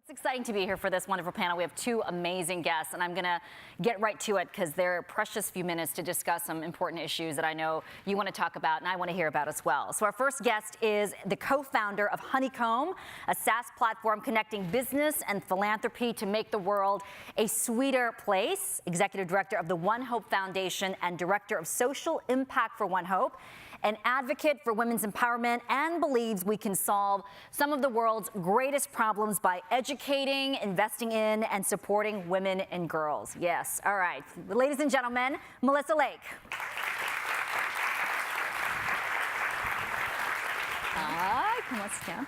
It's exciting to be here for this wonderful panel. We have two amazing guests, and I'm going to get right to it because they're a precious few minutes to discuss some important issues that I know you want to talk about and I want to hear about as well. So our first guest is the co-founder of Honeycomb, a SaaS platform connecting business and philanthropy to make the world a sweeter place, executive director of the One Hope Foundation and director of social impact for One Hope, an advocate for women's empowerment, and believes we can solve some of the world's greatest problems by educating, investing in, and supporting women and girls. Yes, all right. Ladies and gentlemen, Melissa Lake. Hi, come on, sit down.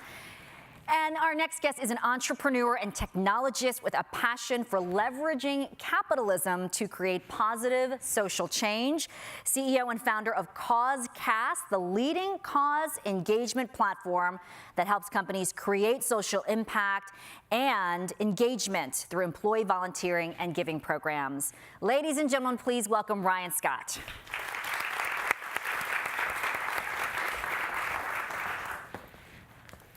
And our next guest is an entrepreneur and technologist with a passion for leveraging capitalism to create positive social change. CEO and founder of CauseCast, the leading cause engagement platform that helps companies create social impact and engagement through employee volunteering and giving programs. Ladies and gentlemen, please welcome Ryan Scott.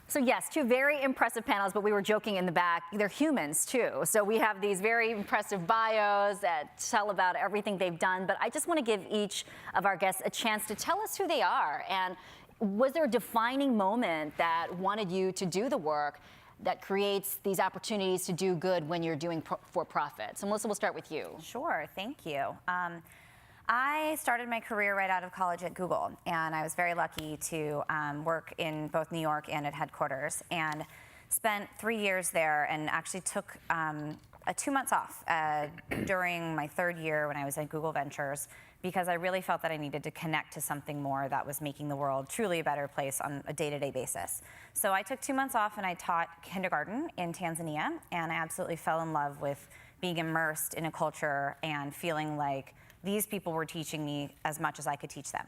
So yes, two very impressive panels, but we were joking in the back, they're humans too. So we have these very impressive bios that tell about everything they've done, but I just want to give each of our guests a chance to tell us who they are. And was there a defining moment that wanted you to do the work that creates these opportunities to do good when you're doing for-profit? So Melissa, we'll start with you. Sure, thank you. I started my career right out of college at Google, and I was very lucky to work in both New York and at headquarters, and spent 3 years there and actually took 2 months off during my third year when I was at Google Ventures, because I really felt that I needed to connect to something more that was making the world truly a better place on a day-to-day basis. So I took 2 months off and I taught kindergarten in Tanzania, and I absolutely fell in love with being immersed in a culture and feeling like these people were teaching me as much as I could teach them.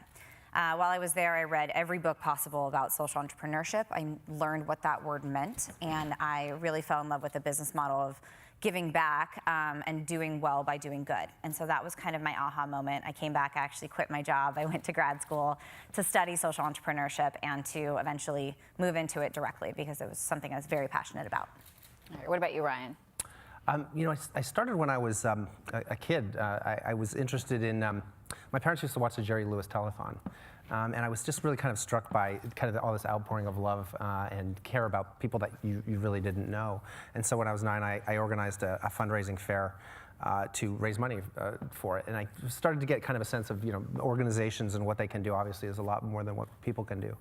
While I was there, I read every book possible about social entrepreneurship. I learned what that word meant, and I really fell in love with the business model of giving back and doing well by doing good. And so that was kind of my aha moment. I came back, I actually quit my job. I went to grad school to study social entrepreneurship and to eventually move into it directly because it was something I was very passionate about. All right, what about you, Ryan? You know, I started when I was a kid. I was interested in, my parents used to watch the Jerry Lewis telethon. And I was just really kind of struck by kind of all this outpouring of love and care about people that you really didn't know. And so when I was 9, I organized a fundraising fair to raise money for it. And I started to get kind of a sense of, you know, organizations and what they can do obviously is a lot more than what people can do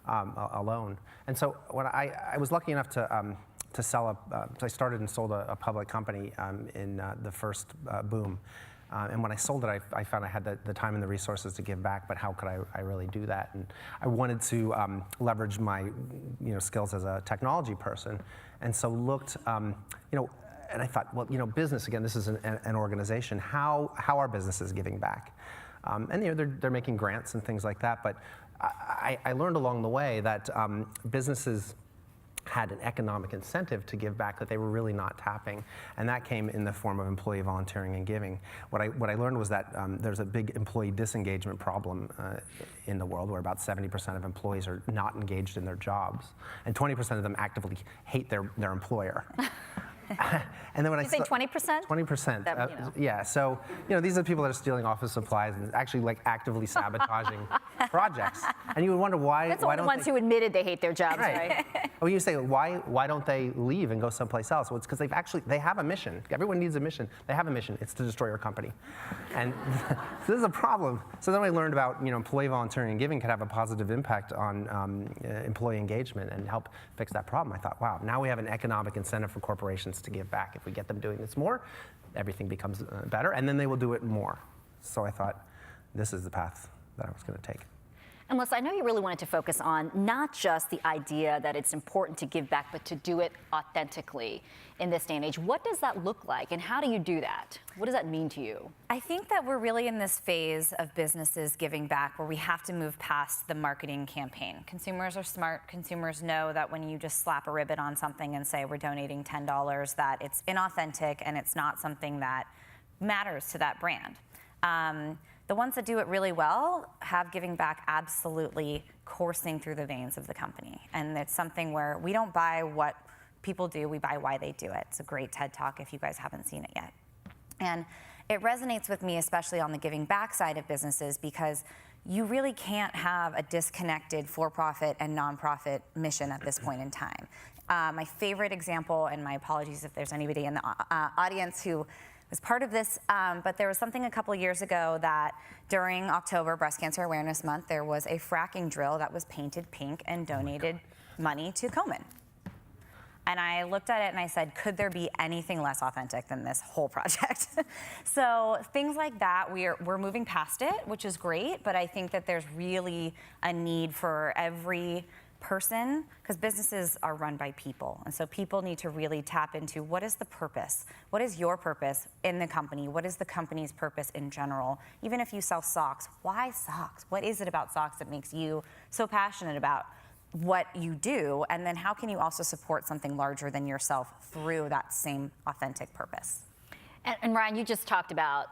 alone. And so when I was lucky enough to sell so I started and sold a public company in the first boom. And when I sold it, I found I had the time and the resources to give back, but how could I really do that? And I wanted to leverage my skills as a technology person. And so looked, and I thought, well, business, again, this is an organization. How are businesses giving back? And they're making grants and things like that, but I learned along the way that businesses had an economic incentive to give back that they were really not tapping, and that came in the form of employee volunteering and giving. What I learned was that there's a big employee disengagement problem in the world, where about 70% of employees are not engaged in their jobs, and 20% of them actively hate their employer. And then when you say 20%? 20%. Yeah. So these are the people that are stealing office supplies and actually like actively sabotaging projects. And you would wonder why. That's the ones who admitted they hate their jobs, right? Well, you say why don't they leave and go someplace else? Well, it's because they have a mission. Everyone needs a mission. They have a mission. It's to destroy your company, and so this is a problem. So then I learned about employee volunteering and giving could have a positive impact on employee engagement and help fix that problem. I thought, wow, now we have an economic incentive for corporations to give back. If we get them doing this more, everything becomes better, and then they will do it more. So I thought, this is the path that I was going to take. And Melissa, I know you really wanted to focus on not just the idea that it's important to give back, but to do it authentically in this day and age. What does that look like, and how do you do that? What does that mean to you? I think that we're really in this phase of businesses giving back where we have to move past the marketing campaign. Consumers are smart. Consumers know that when you just slap a ribbon on something and say we're donating $10, that it's inauthentic and it's not something that matters to that brand. The ones that do it really well have giving back absolutely coursing through the veins of the company. And it's something where we don't buy what people do. We buy why they do it. It's a great TED Talk if you guys haven't seen it yet. And it resonates with me, especially on the giving back side of businesses, because you really can't have a disconnected for-profit and nonprofit mission at this point in time. My favorite example, and my apologies if there's anybody in the audience who was part of this, but there was something a couple years ago that during October, Breast Cancer Awareness Month, there was a fracking drill that was painted pink and donated money to Komen. And I looked at it and I said, could there be anything less authentic than this whole project? So things like that, we're moving past it, which is great, but I think that there's really a need for every person, because businesses are run by people. And so people need to really tap into what is the purpose? What is your purpose in the company? What is the company's purpose in general? Even if you sell socks, why socks? What is it about socks that makes you so passionate about what you do? And then how can you also support something larger than yourself through that same authentic purpose? And Ryan, you just talked about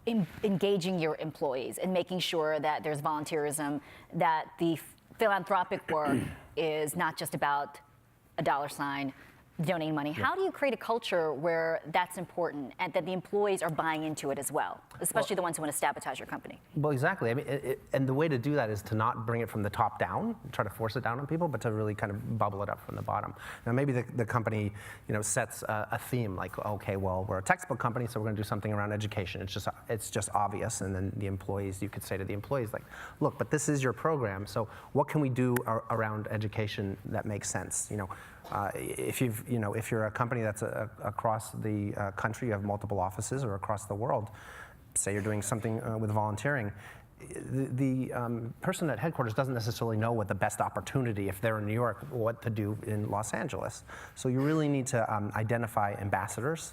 engaging your employees and making sure that there's volunteerism, that the philanthropic work is not just about a dollar sign, donating money. How do you create a culture where that's important and that the employees are buying into it as well, especially the ones who want to sabotage your company? Well, exactly. I mean, and the way to do that is to not bring it from the top down, try to force it down on people, but to really kind of bubble it up from the bottom. Now, maybe the company, sets a theme like, okay, well, we're a textbook company, so we're going to do something around education. It's just obvious, and then the employees, you could say to the employees, like, look, but this is your program, so what can we do around education that makes sense? If you're a company that's across the country, you have multiple offices, or across the world, say you're doing something with volunteering, the person at headquarters doesn't necessarily know what the best opportunity, if they're in New York, what to do in Los Angeles. So you really need to identify ambassadors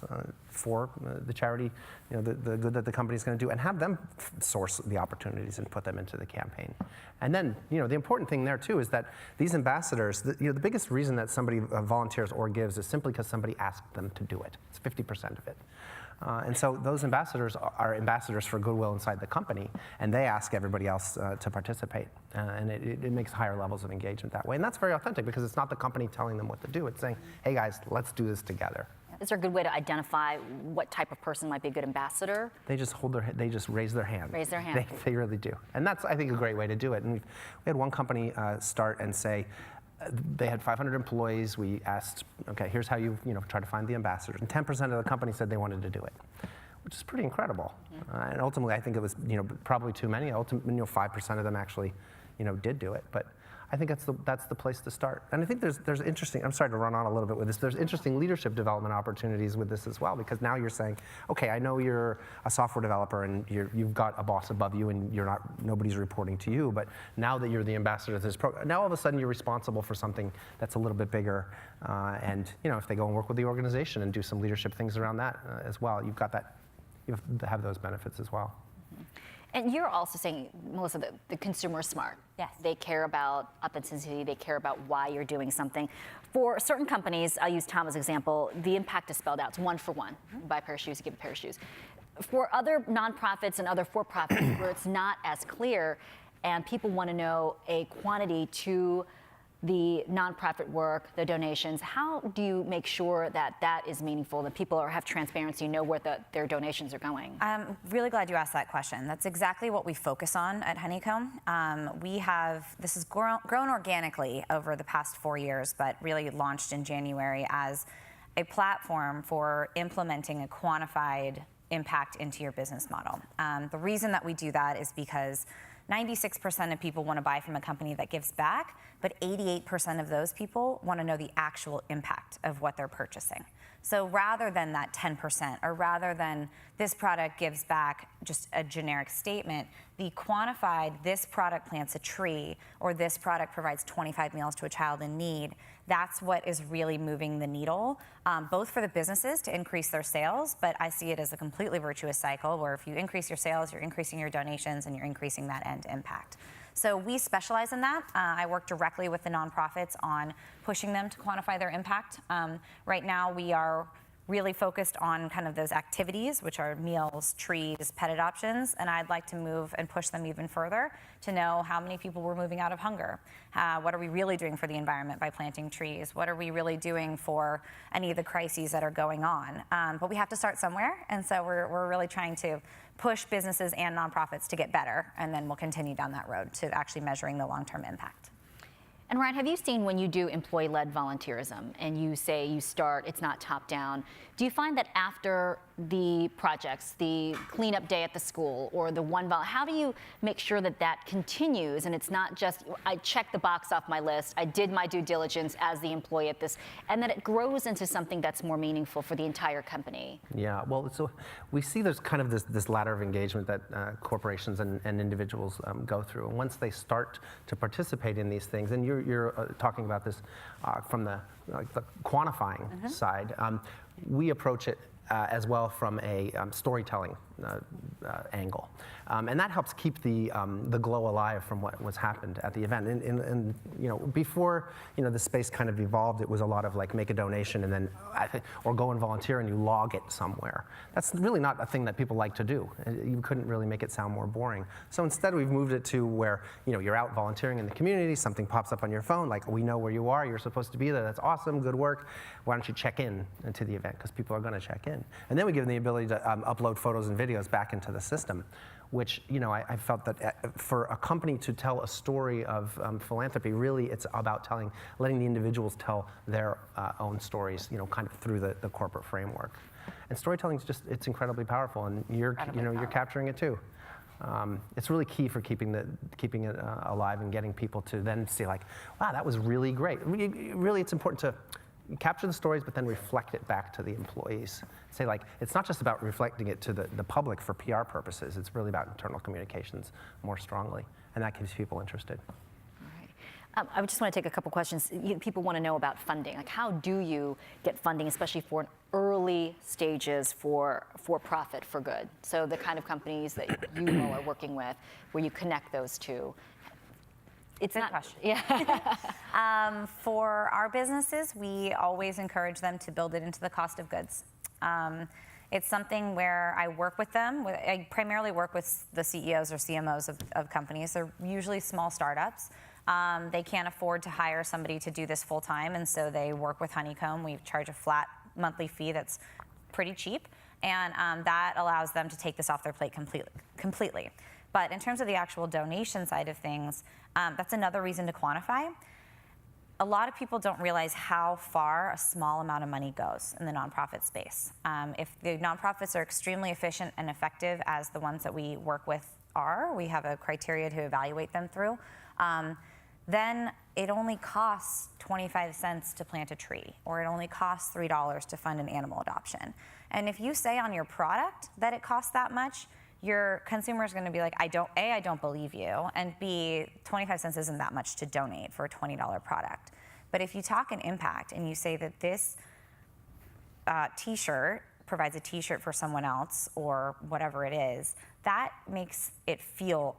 for the charity, the good that the company's going to do, and have them source the opportunities and put them into the campaign. And then, the important thing there too is that these ambassadors, the biggest reason that somebody volunteers or gives is simply because somebody asked them to do it. It's 50% of it. And so those ambassadors are ambassadors for goodwill inside the company, and they ask everybody else to participate. And it makes higher levels of engagement that way. And that's very authentic, because it's not the company telling them what to do. It's saying, hey guys, let's do this together. Is there a good way to identify what type of person might be a good ambassador? They just they just raise their hand. Raise their hand. They really do. And that's, I think, a great way to do it. And we had one company start and say, they had 500 employees. We asked, okay, here's how you try to find the ambassadors. And 10% of the company said they wanted to do it, which is pretty incredible. And ultimately, I think it was probably too many. Ultimately, 5% of them actually did do it. But I think that's the place to start. And I think there's interesting, I'm sorry to run on a little bit with this, there's interesting leadership development opportunities with this as well, because now you're saying, okay, I know you're a software developer and you've got a boss above you and nobody's reporting to you, but now that you're the ambassador of this program, now all of a sudden you're responsible for something that's a little bit bigger, and if they go and work with the organization and do some leadership things around that as well, you have to have those benefits as well. And you're also saying, Melissa, the consumer is smart. Yes. They care about authenticity. They care about why you're doing something. For certain companies, I'll use Tom as an example, the impact is spelled out. It's one for one. You buy a pair of shoes, you give a pair of shoes. For other nonprofits and other for-profits where it's not as clear and people want to know a quantity to the nonprofit work, the donations, how do you make sure that that is meaningful, that people have transparency, know where their donations are going? I'm really glad you asked that question. That's exactly what we focus on at Honeycomb. This has grown organically over the past 4 years, but really launched in January as a platform for implementing a quantified impact into your business model. The reason that we do that is because 96% of people want to buy from a company that gives back, but 88% of those people want to know the actual impact of what they're purchasing. So rather than that 10%, or rather than this product gives back just a generic statement, the quantified, this product plants a tree, or this product provides 25 meals to a child in need, that's what is really moving the needle, both for the businesses to increase their sales, but I see it as a completely virtuous cycle where if you increase your sales, you're increasing your donations, and you're increasing that end impact. So we specialize in that. I work directly with the nonprofits on pushing them to quantify their impact. Right now we are really focused on kind of those activities, which are meals, trees, pet adoptions, and I'd like to move and push them even further to know how many people we're moving out of hunger. What are we really doing for the environment by planting trees? What are we really doing for any of the crises that are going on? But we have to start somewhere, and so we're really trying to push businesses and nonprofits to get better, and then we'll continue down that road to actually measuring the long-term impact. And Ryan, have you seen when you do employee-led volunteerism and you say you start, it's not top-down, do you find that after the projects, the cleanup day at the school or the how do you make sure that that continues and it's not just, I checked the box off my list, I did my due diligence as the employee at this, and that it grows into something that's more meaningful for the entire company? Yeah, well, so we see there's kind of this ladder of engagement that corporations and individuals go through. And once they start to participate in these things, and you're talking about this from the quantifying side, we approach it as well from a storytelling angle. And that helps keep the glow alive from what was happened at the event. And before the space kind of evolved, it was a lot of like make a donation and then or go and volunteer and you log it somewhere. That's really not a thing that people like to do. You couldn't really make it sound more boring. So instead, we've moved it to where you're out volunteering in the community. Something pops up on your phone, like we know where you are. You're supposed to be there. That's awesome. Good work. Why don't you check in into the event? Because people are going to check in. And then we give them the ability to upload photos and videos back into the system, which I felt that for a company to tell a story of philanthropy, really it's about letting the individuals tell their own stories, kind of through the corporate framework. And storytelling is it's incredibly powerful, and you're capturing it too. It's really key for keeping it alive and getting people to then see like, wow, that was really great. Really, it's important to capture the stories, but then reflect it back to the employees. Say like, it's not just about reflecting it to the public for PR purposes, it's really about internal communications more strongly, and that keeps people interested. All right. I just want to take a couple questions. People want to know about funding. Like, how do you get funding, especially for an early stages for profit for good? So the kind of companies that you all are working with, where you connect those two. It's not question. Yeah. For our businesses, we always encourage them to build it into the cost of goods. It's something where I work with them. I primarily work with the CEOs or CMOs of companies. They're usually small startups. They can't afford to hire somebody to do this full time, and so they work with Honeycomb. We charge a flat monthly fee that's pretty cheap, and that allows them to take this off their plate completely. But in terms of the actual donation side of things, that's another reason to quantify. A lot of people don't realize how far a small amount of money goes in the nonprofit space. If the nonprofits are extremely efficient and effective, as the ones that we work with are, we have a criteria to evaluate them through, then it only costs 25 cents to plant a tree, or it only costs $3 to fund an animal adoption. And if you say on your product that it costs that much, your consumer is going to be like, I don't believe you, and B, 25 cents isn't that much to donate for a $20 product. But if you talk an impact and you say that this t-shirt provides a t-shirt for someone else or whatever it is, that makes it feel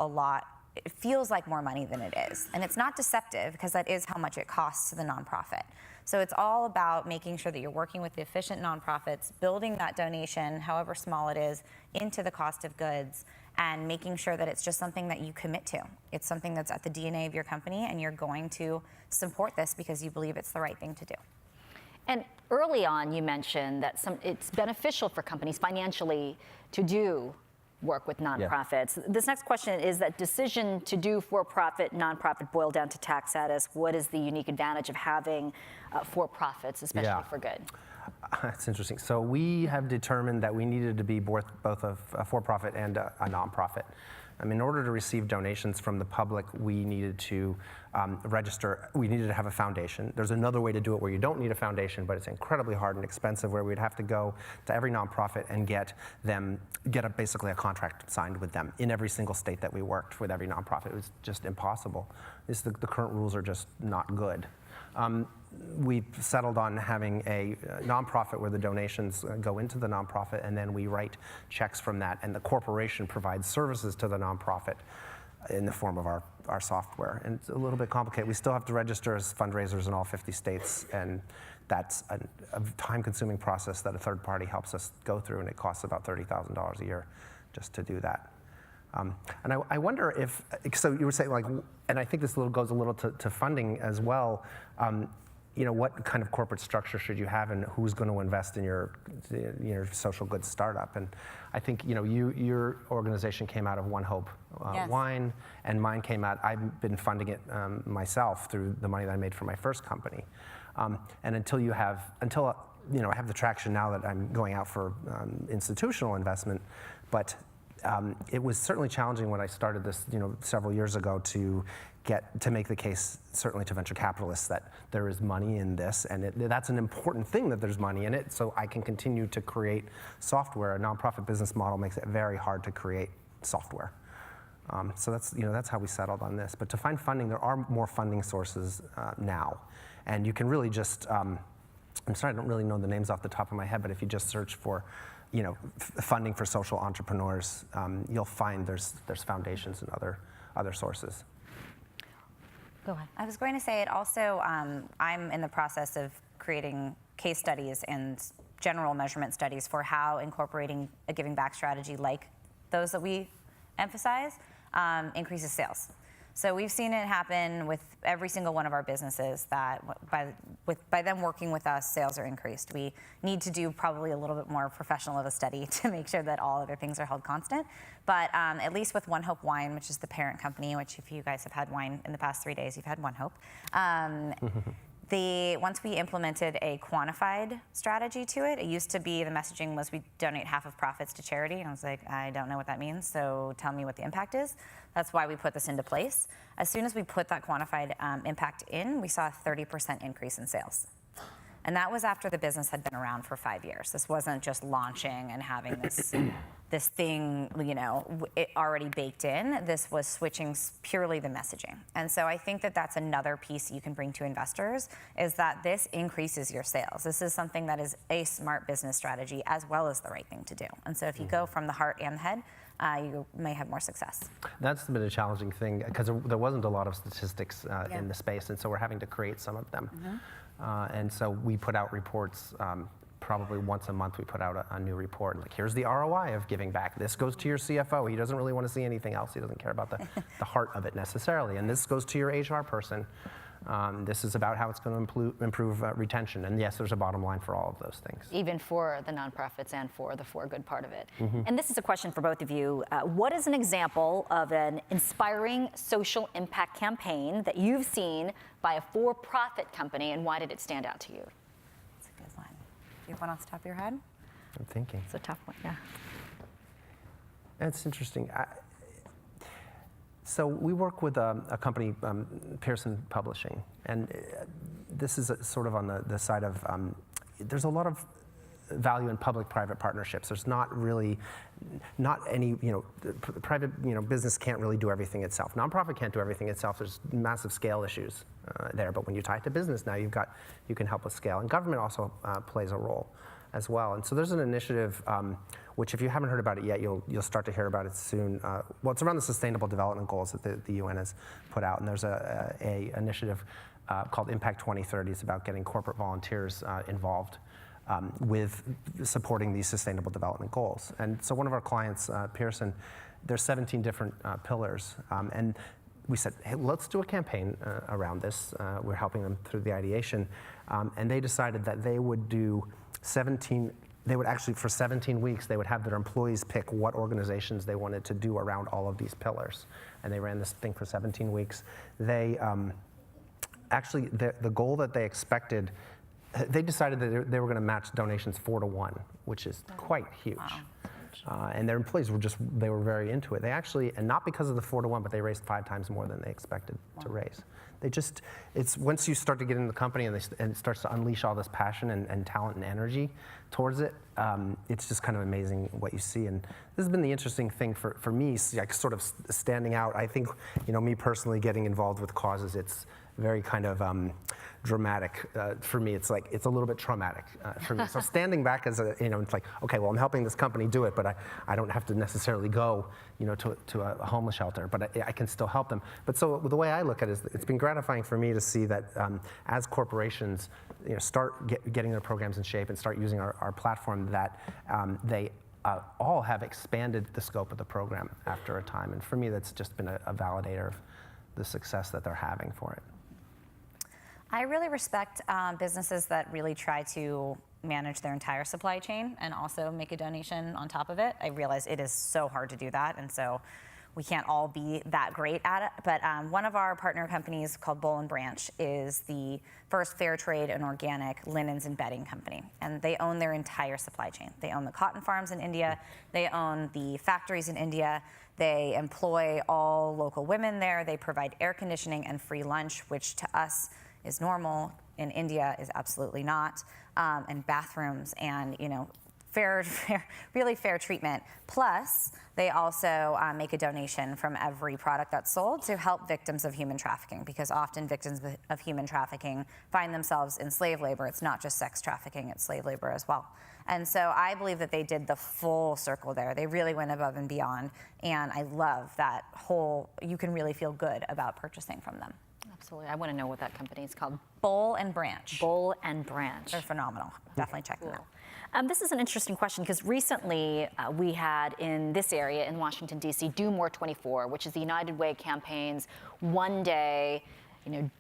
it feels like more money than it is. And it's not deceptive, because that is how much it costs to the nonprofit. So it's all about making sure that you're working with the efficient nonprofits, building that donation, however small it is, into the cost of goods, and making sure that it's just something that you commit to. It's something that's at the DNA of your company, and you're going to support this because you believe it's the right thing to do. And early on, you mentioned that it's beneficial for companies financially to do work with nonprofits. Yeah. This next question is that decision to do for-profit, nonprofit boiled down to tax status. What is the unique advantage of having for-profits, especially for good? That's interesting. So we have determined that we needed to be both a for-profit and a nonprofit. In order to receive donations from the public, we needed to register. We needed to have a foundation. There's another way to do it where you don't need a foundation, but it's incredibly hard and expensive, where we'd have to go to every nonprofit and get basically a contract signed with them in every single state that we worked with every nonprofit. It was just impossible. The current rules are just not good. We settled on having a nonprofit where the donations go into the nonprofit, and then we write checks from that, and the corporation provides services to the nonprofit in the form of our software. And it's a little bit complicated. We still have to register as fundraisers in all 50 states, and that's a time-consuming process that a third party helps us go through, and it costs about $30,000 a year just to do that. And I wonder if, so you were saying like, and I think this goes a little to funding as well. What kind of corporate structure should you have, and who's going to invest in your social goods startup? And I think your organization came out of One Hope Yes. Wine, and mine came out. I've been funding it myself through the money that I made for my first company. And until I have the traction now that I'm going out for institutional investment, but it was certainly challenging when I started this, several years ago to make the case, certainly to venture capitalists, that there is money in this, and that's an important thing that there's money in it, so I can continue to create software. A nonprofit business model makes it very hard to create software. So that's how we settled on this. But to find funding, there are more funding sources now, and you can really just, I'm sorry, I don't really know the names off the top of my head, but if you just search for funding for social entrepreneurs, you'll find there's foundations and other sources. Go ahead. I was going to say it also, I'm in the process of creating case studies and general measurement studies for how incorporating a giving back strategy like those that we emphasize increases sales. So we've seen it happen with every single one of our businesses that by them working with us, sales are increased. We need to do probably a little bit more professional of a study to make sure that all other things are held constant. But at least with One Hope Wine, which is the parent company, which if you guys have had wine in the past 3 days, you've had One Hope. Once we implemented a quantified strategy to it, it used to be the messaging was we donate half of profits to charity. And I was like, I don't know what that means, so tell me what the impact is. That's why we put this into place. As soon as we put that quantified impact in, we saw a 30% increase in sales. And that was after the business had been around for 5 years. This wasn't just launching and having this thing, it already baked in. This was switching purely the messaging. And so I think that that's another piece you can bring to investors, is that this increases your sales. This is something that is a smart business strategy as well as the right thing to do. And so if you go from the heart and the head, you may have more success. That's been a challenging thing because there wasn't a lot of statistics in the space, and so we're having to create some of them. And so we put out reports probably once a month. We put out a new report, like here's the ROI of giving back. This goes to your CFO. He doesn't really want to see anything else. He doesn't care about the heart of it necessarily. And this goes to your HR person. This is about how it's going to improve retention. And yes, there's a bottom line for all of those things. Even for the nonprofits and for the for good part of it. And this is a question for both of you. What is an example of an inspiring social impact campaign that you've seen by a for-profit company, and why did it stand out to you? That's a good one. Do you have one off the top of your head? I'm thinking. It's a tough one, yeah. It's interesting. So we work with a company, Pearson Publishing, and this is sort of on the side of, there's a lot of value in public-private partnerships. There's not any, private, business can't really do everything itself. Nonprofit can't do everything itself. There's massive scale issues there, but when you tie it to business now, you can help with scale. And government also plays a role as well. And so there's an initiative, which if you haven't heard about it yet, you'll start to hear about it soon. Well, it's around the Sustainable Development Goals that the UN has put out, and there's a initiative called Impact 2030. It's about getting corporate volunteers involved with supporting these Sustainable Development Goals. And so one of our clients, Pearson, there's 17 different pillars, and we said, hey, let's do a campaign around this. We're helping them through the ideation, and they decided that they would do 17. They would actually, for 17 weeks, they would have their employees pick what organizations they wanted to do around all of these pillars. And they ran this thing for 17 weeks. They actually, the goal that they expected, they decided that they were going to match donations 4 to 1, which is quite huge. Wow. And their employees they were very into it. They actually, and not because of the 4 to 1, but they raised 5 times more than they expected to raise. It's once you start to get in the company and it starts to unleash all this passion and talent and energy towards it, it's just kind of amazing what you see. And this has been the interesting thing for me, like sort of standing out. I think, me personally getting involved with causes, very kind of dramatic. For me, it's like, it's a little bit traumatic for me. So standing back as a, it's like, okay, well, I'm helping this company do it, but I don't have to necessarily go, to a homeless shelter, but I can still help them. But so the way I look at it is, it's been gratifying for me to see that as corporations, start getting their programs in shape and start using our platform, that they all have expanded the scope of the program after a time. And for me, that's just been a validator of the success that they're having for it. I really respect businesses that really try to manage their entire supply chain and also make a donation on top of it. I realize it is so hard to do that, and so we can't all be that great at it. But one of our partner companies called Boll and Branch is the first fair trade and organic linens and bedding company. And they own their entire supply chain. They own the cotton farms in India. They own the factories in India. They employ all local women there. They provide air conditioning and free lunch, which to us is normal. In India is absolutely not. And bathrooms and, really fair treatment. Plus, they also make a donation from every product that's sold to help victims of human trafficking, because often victims of human trafficking find themselves in slave labor. It's not just sex trafficking, it's slave labor as well. And so I believe that they did the full circle there. They really went above and beyond. And I love that you can really feel good about purchasing from them. Absolutely. I want to know what that company is called. Boll and Branch. Boll and Branch. They're phenomenal. Definitely check them out. This is an interesting question, because recently we had in this area in Washington, D.C., Do More 24, which is the United Way campaign's one day,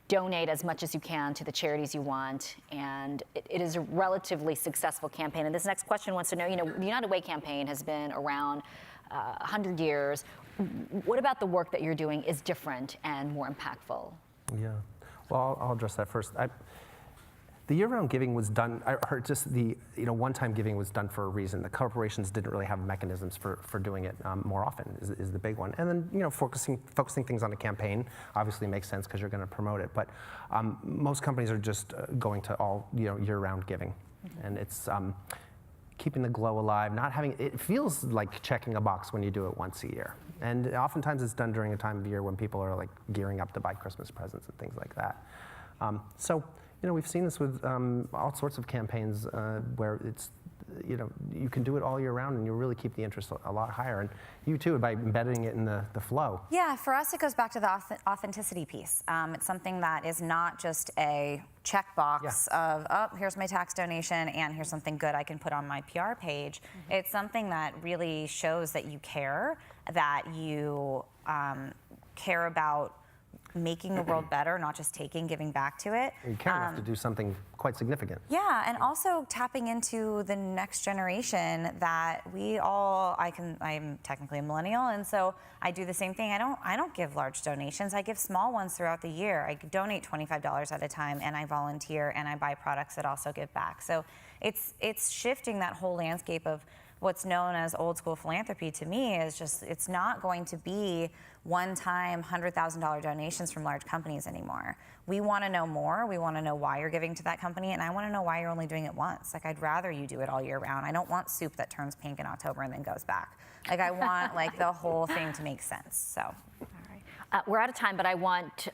donate as much as you can to the charities you want. And it is a relatively successful campaign. And this next question wants to know, the United Way campaign has been around 100 years. What about the work that you're doing is different and more impactful? Yeah, well, I'll address that first. The year-round giving was done, I heard just the one-time giving was done for a reason. The corporations didn't really have mechanisms for doing it more often is the big one. And then focusing things on a campaign obviously makes sense because you're going to promote it. But most companies are just going to all year-round giving, and it's keeping the glow alive. Not having it feels like checking a box when you do it once a year. And oftentimes it's done during a time of year when people are like gearing up to buy Christmas presents and things like that. So we've seen this with all sorts of campaigns where it's, you can do it all year round and you really keep the interest a lot higher. And you too, by embedding it in the flow. Yeah, for us it goes back to the authenticity piece. It's something that is not just a checkbox of, oh, here's my tax donation and here's something good I can put on my PR page. Mm-hmm. It's something that really shows that you care, that you care about making the world better, not just giving back to it. You care enough to do something quite significant. Yeah, and also tapping into the next generation that I'm technically a millennial, and so I do the same thing. I don't give large donations. I give small ones throughout the year. I donate $25 at a time, and I volunteer, and I buy products that also give back. So it's shifting that whole landscape of what's known as old school philanthropy. To me is just, it's not going to be one-time $100,000 donations from large companies anymore. We want to know more. We want to know why you're giving to that company, and I want to know why you're only doing it once. Like, I'd rather you do it all year round. I don't want soup that turns pink in October and then goes back. Like, I want the whole thing to make sense. So. We're out of time, but I want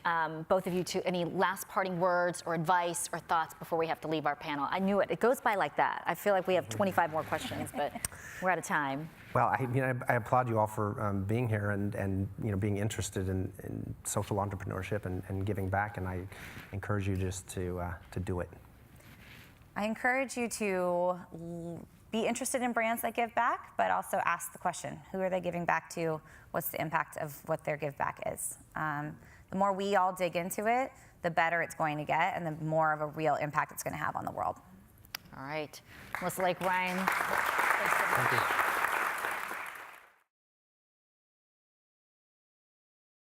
both of you to any last parting words or advice or thoughts before we have to leave our panel. I knew it. It goes by like that. I feel like we have 25 more questions, but we're out of time. Well, I applaud you all for being here and being interested in social entrepreneurship and giving back, and I encourage you just to do it. I encourage you to be interested in brands that give back, but also ask the question, who are they giving back to? What's the impact of what their give back is? The more we all dig into it, the better it's going to get and the more of a real impact it's going to have on the world. All right. Melissa Lake, Ryan, thanks so much. Thank you.